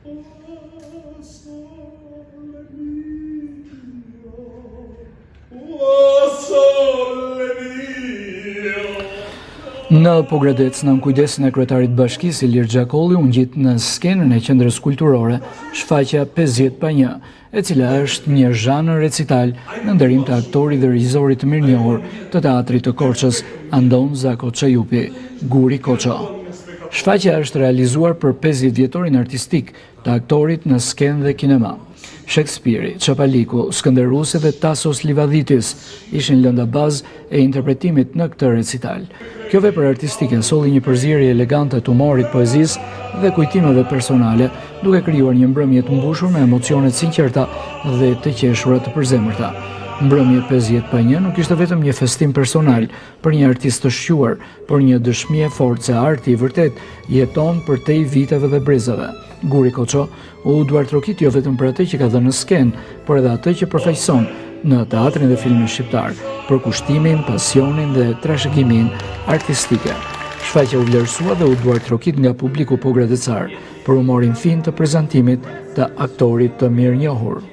Në Pogradec, në kujdesin e kryetarit bashkisë Ilir Xhakolli, u ngjit në skenën e qendrës kulturore shfaqja 50/1, e cila është një zhanër recital në nderim të aktorit dhe regjisorit të mirënjohur të teatrit të Korçës, Andon Zako Çajupi, Guri Koço. Shfaqja është realizuar për 50 vjetorin artistik të aktorit në skenë dhe kinema. Shakespeare, Çapaliku, Skënderusi dhe Tasos Livadhitis ishin lënda bazë e interpretimit në këtë recital. Kjo vepër artistike solli një përzierje elegante të humorit, poezisë dhe kujtimeve personale, duke krijuar një mbrëmje të mbushur me emocione të sinqerta dhe të qeshura të përzemërta. Mbrëmje 50/1 nuk ishte vetëm një festim personal për një artist të shquar, por një dëshmi e fortë se arti i vërtet jeton përtej viteve dhe brezave. Guri Koço u duartrokit jo vetëm për atë që ka dhënë në skenë, por edhe atë që përfaqëson në teatrin dhe filmin shqiptar, për kushtimin, pasionin dhe trashëgimin artistike. Shfaqja u vlerësua dhe u duartrokit nga publiku pogradecar për humorin fin të prezantimit të aktorit të mirënjohur.